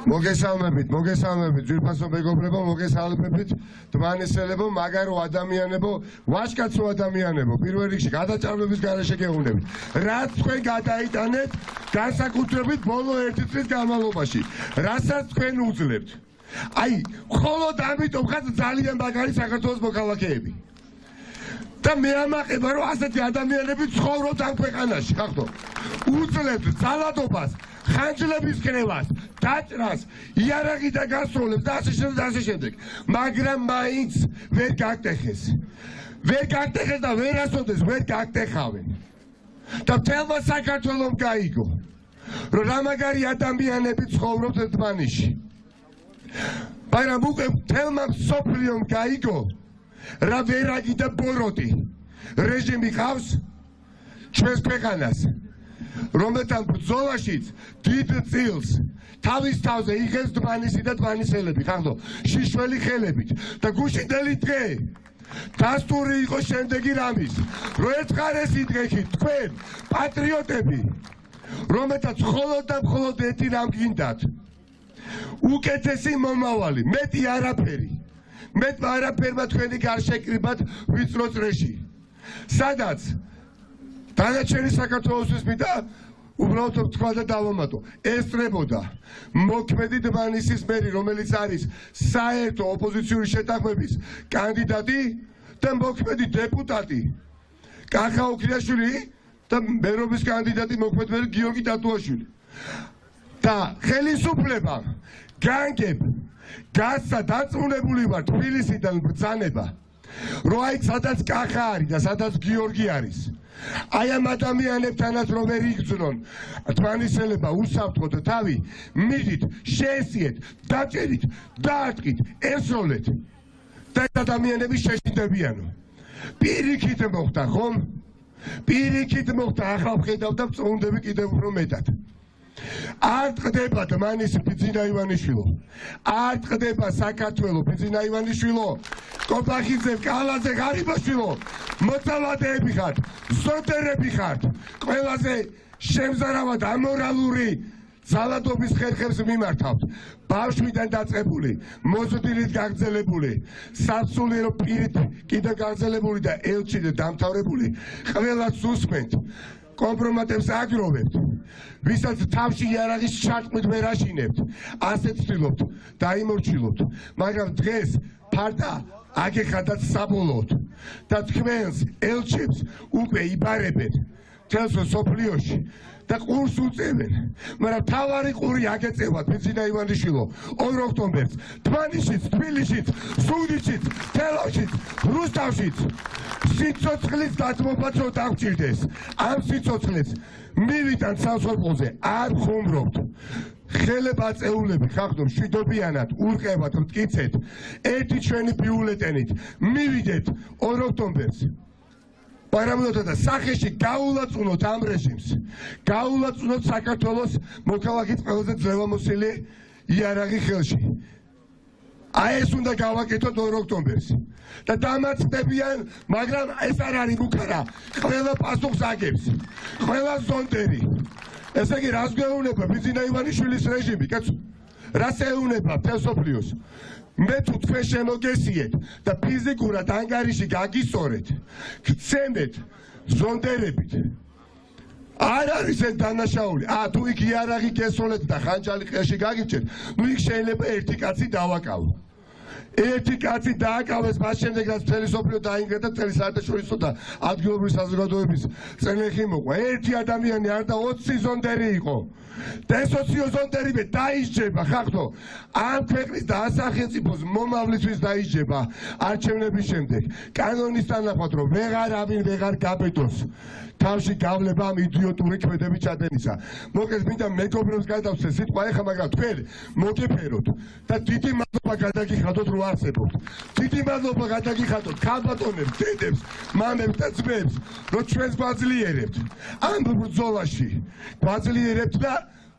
მოგესალმებით, ძვირფასო მეგობრებო, მოგესალმებით, დმანისელებო, მაგარო ადამიანებო, ვაჟკაცო ადამიანებო, პირველ რიგში გადაჭარბების გარეშე გეუბნებით. რაც თქვენ გადაიტანეთ, განსაკუთრებით ბოლო 1 წლის განმავლობაში, რასაც თქვენ უძლებთ. აი, მხოლოდ ამიტომ ხარ ძალიან მაგარი საქართველოს მოქალაქეები. და მე ამაყება, რომ ასეთი ადამიანები ცხოვრობთ ამ ქვეყანაში, ხახტო. უძლებთ ძალადობას, ხანჯლების კრებას, დაჭრას, იარაღი და გასროლებს და ასე შემდეგ. მაგრამ მაინც ვერ გაგტეხეს. ვერ გაგტეხეს და ვერასოდეს ვერ გაგტეხავენ. და მთელმა საქართველომ გაიგო, რომ რა მაგარი ადამიანები ცხოვრობთ ერთმანეთში. მაგრამ უკვე მთელმა მსოფლიომ გაიგო, რა ვერაგი და ბოროტი რეჟიმი ყავს ჩვენს ქვეყანას, რომელთან ბრძოლაშიც დიდ წილს თავის თავზე იღებს დმანისი და დმანისელები, ხახტო, შიშველი ხელებით და გუშინდელი დღე დასტური იყო შემდეგი რამის, რომ ერთხანეს იდგექით თქვენ პატრიოტები, რომელთაც მხოლოდ და მხოლოდ ერთი რამ გინდათ, უკეთესი მომავალი, მეტი არაფერი. მეტმა არაფერმა თქვენი გარშეკრიბათ ვიწრო წრეში, სადაც დანარჩენი საქართველოსთვის მინდა უბრალოდ თქვა და დავამატო, ესწრებოდა მოქმედი დმანისის მერი, რომელიც არის საერთო ოპოზიციური შეთანხმების კანდიდატი და მოქმედი დეპუტატი კახა ოქრიაშვილი და მერობის კანდიდატი მოქმედ მერი გიორგი დატუაშვილი. და ხელისუფლება განგებ გასცა დაწუნებული ვარ თბილისიდან ბრძანება, რომ აი სადაც კახა არის და სადაც გიორგი არის, აი ამ ადამიანებთანაც რომ ვერ იგრძნონ თვალისელება უსაფრთხოდ თავი, მიდით, შეესიეთ, დაჭერით, დაარტყით, ესროლეთ და ადამიანები შეშინდებიანო. პირიქით მოხდა, ხომ? პირიქით მოხდა, ახლა ვხედავ და წუნდები კიდევ უფრო მეტად. არ ტყდება დმანისი ბიძინა ივანიშვილო, არ ტყდება საქართველო ბიძინა ივანიშვილო, კობახიძე, კალაძე, ღარიბაშვილო, მოწალადეები ხართ, ზონდერები ხართ, ყველაზე შემზარავად ამორალური ძალადობის ხერხებს მიმართავთ, ბავშვიდან დაწყებული, მოზრდილით გაგრძელებული, სასულიერო პირით კიდე გაგრძელებული და ელჩიდე დამთავრებული, ყველას უსმენთ. კომპრომატებს აგროვებთ, ვისაც თავში იარაღის ჩარტყმით ვერ აშინებთ, ასეთ ვცდილობთ დაიმორჩილოთ, მაგრამ დღეს ფარდა აგეხადათ საბოლოოდ და თქვენს ელჩებს უკვე იბარებენ მთელს სოფლიოში და ყურს უწევენ, მაგრამ თავარი ყური აგეწევათ ბიძინა ივანიშვილო 2 ოქტომბერს თბილისშიც, თბილისშიც, სუდიშიც, თელავშიც, რუსთავშიც სიცოცხლის დათმობა ცოტა დაგჭირდეს. ამ სიცოცხლეს მივიდან სამსხორპოზე არ ხუმრობთ. ხელებ აწეულები ხახტო მშვიდობიანად ურყევათ მტკიცეთ ერთი ჩვენი ბიულეტენით მივიდეთ 2 ოქტომბერს. პარამონოთა და სახეში გაულაწუნოთ ამ რეჟიმს, გაულაწუნოთ საქართველოს მოქალაქის ყველაზე ძლევამოსილი იარაღი ხელში. აი ეს უნდა გავაკეთოთ 2 ოქტომბერს და დამაწყდებიან, მაგრამ ეს არ არის მუქარა, ყველა პასუხს აგებს, ყველა ზონდერი. ესე იგი რას გვეუბნება ბიძინა ივანიშვილის რეჟიმი, კაცო? რას ეუბნება მთელ მსოფლიოს? მე თუ თქვენ შემოგესიეთ და ფიზიკურად ანგარიში გაგისწორეთ, გცემეთ ზონდერებით. არ არის ეს დანაშაული. თუ იქ იარაღი გესროლეთ და ხანჯალი ყელში გაგიჭერთ, ნუ იქ შეიძლება ერთი კაცი დავაკავო. ერთი კაცი დააკავეს, მას შემდეგ რაც მთელი სოფლიო დაინგრა და მთელი საერთაშორისო და ადგილობრივი საზოგადოების წელეხი მოყვა. ერთი ადამიანი არ და 20 ზონდერი იყო. და ეს 20 ზონდერი დაისჯება, ხახტო, ამ ქვეყნის და სახელმწიფოს მომავლისთვის დაისჯება არჩევნების შემდეგ. კანონის თანახმად, რომ ვეღარავინ ვეღარ გაბედოს თავში გავლება ამ იდიოტური ქმედების ჩადენისა. მოკლედ მინდა მეგობრებს გადავცე სიტყვა ეხლა, მაგრამ თქვენ მოგეფეროთ და დიდი მადლობა გადაგიხადოთ, რომ არსებობთ. დიდი მადლობა გადაგიხადოთ ქალბატონებს, დედებს, მამებს და ძმებს, რომ ჩვენს გვაძლიერებთ ამ ბრძოლაში. გვაძლიერებთ და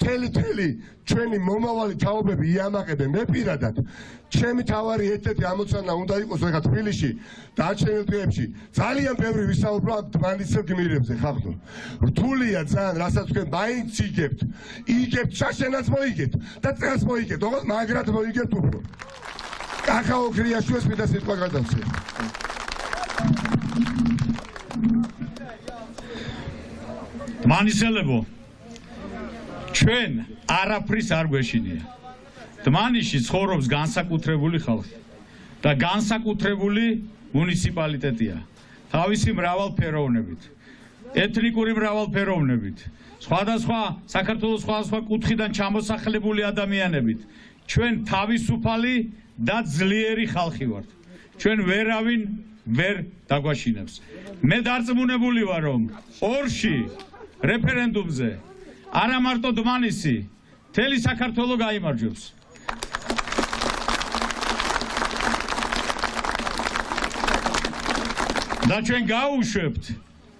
მთელი ჩვენი მომავალი თაობები იამაყებენ. მე პირადად ჩემი თავარი ერთ-ერთი ამოცანა უნდა იყოს ეხლა თბილისში და არჩევნილ დღეებში ძალიან ბევრი ვისაუბრო ამ დმანისელ გმირებზე ხახტო. რთულია ძალიან, რასაც თქვენ მაინც იგებთ, შაშენაც მოიგებთ და წელს მოიგებთ, ოღონდ მაგრად მოიგებთ უფრო. კახაო ქრიაშვილს მინდა სიტყვა გადავცე. დმანისელებო, ჩვენ არაფრის არ გვეშინია. დმანისში ცხოვრობს განსაკუთრებული ხალხი და განსაკუთრებული მუნიციპალიტეტია. თავისი მრავალფეროვნებით, ეთნიკური მრავალფეროვნებით, სხვადასხვა საქართველოს სხვადასხვა კუთხიდან ჩამოსახლებული ადამიანებით. ჩვენ თავისუფალი და ძლიერი ხალხი ვართ. ჩვენ ვერავინ ვერ დაგვაშინებს. მე დარწმუნებული ვარ, რომ ორში რეფერენდუმზე არა მარტო დმანისი, მთელი საქართველო გაიმარჯვებს. და ჩვენ გაუშვებთ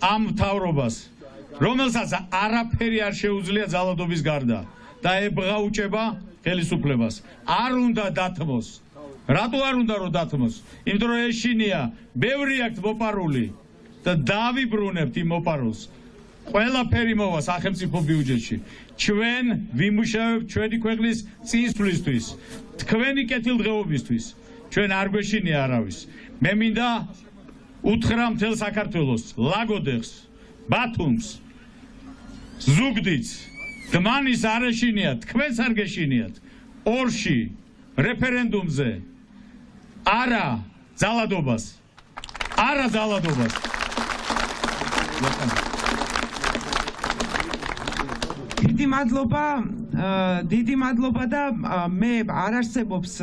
ამ მთავრობას, რომელსაც არაფერი არ შეუძლია ძალადობის გარდა და ებღაუჭება ხელისუფლებას. არ უნდა დათმოს. რატო არ უნდა რომ დათმოს? იმიტომ რომ ეშინია, ბევრი აქვთ მოპარული და დავიბრუნებთ იმ მოპარულს. ყველაფერი მოვა სახელმწიფო ბიუჯეტში. ჩვენ ვიმუშავებთ ჩვენი ქვეყნის წინსვლისთვის, თქვენი კეთილდღეობისთვის. ჩვენ არ გვეშინია არავის. მე მინდა უთხრა მთელ საქართველოს, ლაგოდეხს, ბათუმს, ზუგდიდს, დმანის არ ეშინიათ, თქვენს არ გეშინიათ. ორში რეფერენდუმზე არა ძალადობას. დიდი მადლობა და მე არ არსებობს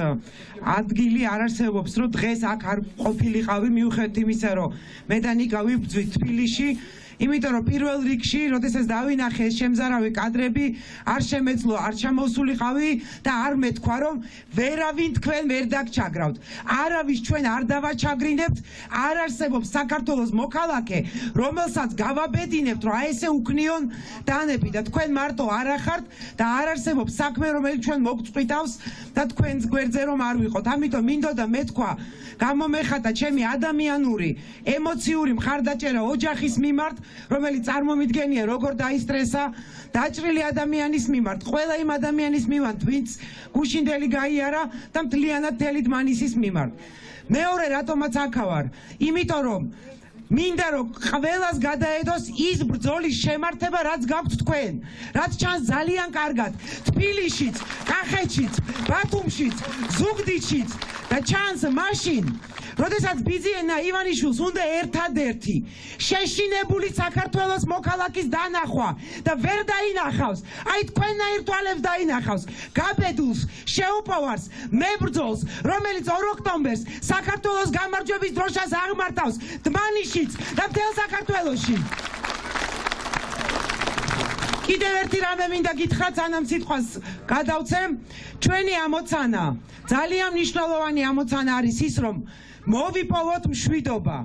ადგილი, არ არსებობს რომ დღეს აქ არ ყოფილიყავი მიუხედავად იმისა რომ მე და ნიკა ვიბრძვით თბილისში. იმიტომ რომ პირველ რიგში, როდესაც დავინახე შემზარავი კადრები, არ შემეძლო, არ ჩამოსულიყავი და არ მეთქვა, რომ ვერავინ თქვენ ვერ დაგჩაგრავთ. არავის ჩვენ არ დავაჩაგრინებთ, არ არსებობს საქართველოს მოქალაქე, რომელსაც გავაბედინებთ, რომ აი ესე უქნიონ დანები და თქვენ მარტო არ ახართ და არ არსებობს საქმე, რომელიც ჩვენ მოგწყვიტავს და თქვენს გვერდზე რომ არ ვიყოთ. ამიტომ მინდოდა მეთქვა, გამომეხატა ჩემი ადამიანური, ემოციური მხარდაჭერა ოჯახის მიმართ, რომელიც წარმომიდგენია როგორ დაისტრესა დაჭრილი ადამიანის მიმართ, ყველა იმ ადამიანის მიმართ, ვინც გუშინდელი გაიარა და მთლიანად მთელი დმანისის მიმართ. მეორე რატომაც აქავარ, იმიტომ რომ მინდა რომ ყველას გადაედოს ის ბრძოლის შემართება, რაც გაქვთ თქვენ, რაც ჩანს ძალიან კარგად თბილისშიც, კახეთშიც, ბათუმშიც, ზუგდიდშიც და ჩანს მაშინ, როდესაც ბიძიენა ივანიშვილს უნდა ერთადერთი შეშინებული საქართველოს მოქალაქის დანახვა და ვერ დაინახავს, აი თქვენნაირ თვალებს დაინახავს, გაბედულს, შეუპოვარს, მებრძოლს, რომელიც 2 ოქტომბერს საქართველოს გამარჯვების დროშას აღმართავს დმანისშიც და მთელ საქართველოში. კიდევ ერთი რამე მინდა გითხრათ, სანამ სიტყვას გადავცემ, ჩვენი ამოცანა, ძალიან მნიშვნელოვანი ამოცანა არის ის, რომ მოვიპოვოთ მშვიდობა.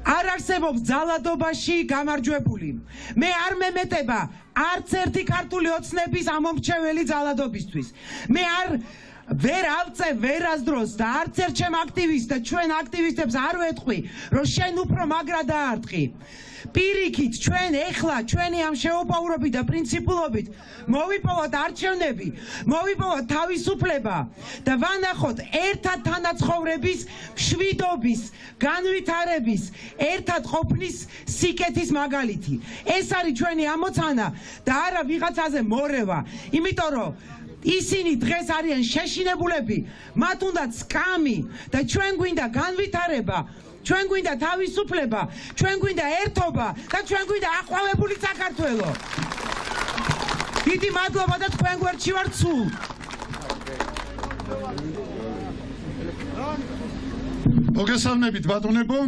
არ არსებობს ძალადობაში გამარჯვებული. მე არ მემეტება არც ერთი ქართული ოცნების ამომრჩეველი ძალადობისთვის. მე ვერ ავწევ ვერასდროს და არც ერთ ჩემ აქტივისტს და ჩვენ აქტივისტებს არ ვეთყვი, რომ შენ უფრო მაგრა დაარტყი. პირიქით, ჩვენ ეხლა ჩვენი ამ შეუპოვრობით და პრინციპულობით მოვიპოვოთ არჩევნები, მოვიპოვოთ თავისუფლება და ვანახოთ ერთად თანაცხოვრების, მშვიდობის, განვითარების, ერთად ყოფნის სიკეთის მაგალითი. ეს არის ჩვენი ამოცანა და არა ვიღაცაზე მორევა, იმიტომ რომ ისინი დღეს არიან შეშინებულები, მათ უნდათ სკამი და ჩვენ გვინდა განვითარება, ჩვენ გვინდა თავისუფლება, ჩვენ გვინდა ერთობა და ჩვენ გვინდა აყვავებული საქართველო. დიდი მადლობა და თქვენ გვერდში ვართ სულ. მოგესალმებით ბატონებო,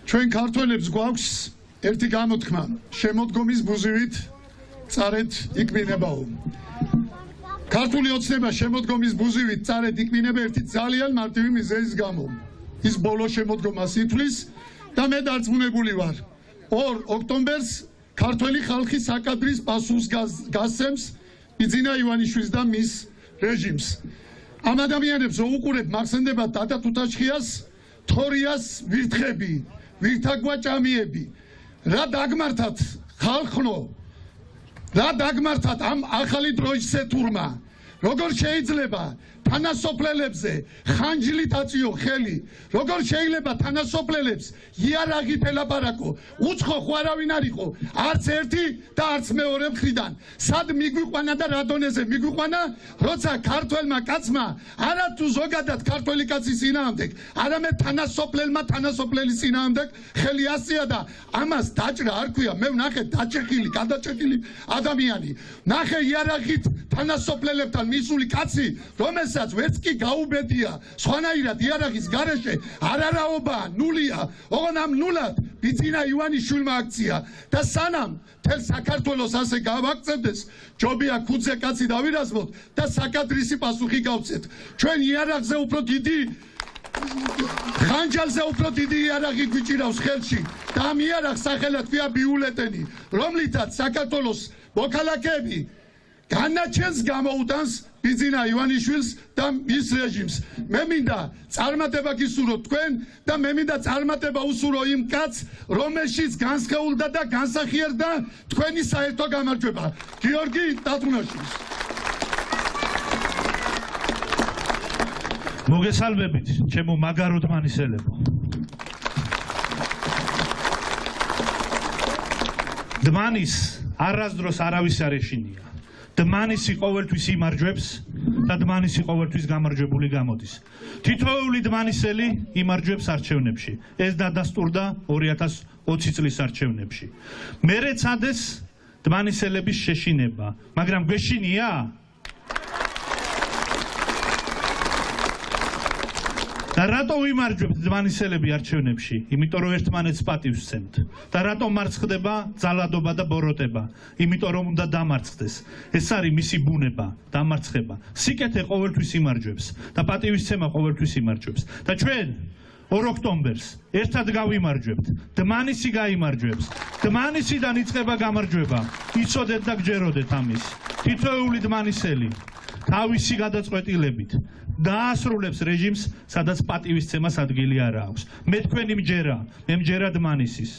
ჩვენ ქართველებს გვაქვს ერთი გამოთქმა, შემოდგომის ბუზივით წარეთ იკვინებაო. ქართული ოცნება შემოდგომის ბუზივით წარეთ იკვინება ერთი ძალიან მარტივი მიზეზის გამო. ის ბოლო შემოდგომას ითვლის და მე დარწმუნებული ვარ, 2 ოქტომბერს ქართველი ხალხი საკადრის პასუხს გასცემს ბიძინა ივანიშვილს და მის რეჟიმს. ამ ადამიანებს უყურებ მახსენდებათ დადა თუთაშხიას, თორიას ვირთხები, ვირთაგვაჭამიები. რა დაგმართათ ხალხნო, რა დაგმართათ ამ ახალი დროის სეთურმა. როგორ შეიძლება თანასოფლელებზე ხანჯლით აწიო ხელი, როგორ შეიძლება თანასოფლელებს იარაღით ელაპარაკო, უცხო ხო არავინ არ იყო, არც ერთი და არც მეორე მხრიდან. სად მიგვიყვანა და რა დონეზე მიგვიყვანა, როცა ქართველმა კაცმა, არა თუ ზოგადად ქართველი კაცის წინააღმდეგ, არამედ თანასოფლელმა თანასოფლელის წინააღმდეგ ხელი ასწია და ამას დაჭრა არ ქვია, მე ვნახე დაჭეხილი, გადაჭეხილი ადამიანი. ნახე იარაღით თანასოფლელებთან მისული კაცი, რომელსაც ვერც კი გაუბედია, სხვანაირად იარაღის გარეშე არარაობაა, ნულია. ოღონ ამ ნულად ბიძინა ივანიშვილმა აქცია და სანამ თელ საქართველოს ასე გავაკეთებდეს, ჯობია ქუძე კაცი დავირაზმოთ და საკადრისი პასუხი გავცეთ. ჩვენ იარაღზე უფრო დიდი ხანჯალზე უფრო დიდი იარაღი გვიჭირავს ხელში და ამ იარაღს სახელად ქვია ბიულეტენი, რომლითაც საქართველოს მოქალაქეები განაჩენს გამოუტანს ბიძინა ივანიშვილს და მის რეჟიმს. მე მინდა წარმატება გისურვოთ თქვენ და მე მინდა წარმატება უსურვო იმ კაცს, რომელშიც განსხეულდა და განსახიერდა თქვენი საერთო გამარჯვება. გიორგი ტატრუნაშვილს. მოგესალმებით, ჩემო მაგარო დმანისელებო. დმანის არასდროს არავის არ ეშინია. დმანისი ყოველთვის იმარჯვებს და დმანისი ყოველთვის გამარჯვებული გამოდის. თითოეული დმანისელი იმარჯვებს არჩევნებში. ეს დადასტურდა 2020 წლის არჩევნებში. მერე წადეს დმანისელების შეშინება, მაგრამ გვეშინია? და რატო ვიმარჯვებთ დმანისელები არჩევნებში? იმიტომ რომ ერთმანეთს პატივს ვსცემთ. და რატო მარცხდება ძალადობა და ბოროტება? იმიტომ რომ უნდა დამარცხდეს. ეს არის მისი ბუნება, დამარცხება. სიკეთე ყოველთვის იმარჯვებს და პატივისცემა ყოველთვის იმარჯვებს. და ჩვენ 2 ოქტომბერს ერთად გავიმარჯვებთ. დმანისი გაიმარჯვებს. დმანისიდან იწყება გამარჯვება. იცოდეთ და გჯეროდეთ ამის. თითოეული დმანისელი თავისი გადაწყვეტილებით დაასრულებს რეჟიმს, სადაც პატივისცემას ადგილი არ აქვს. მე თქვენი მჯერა, მე მჯერა დმანისის.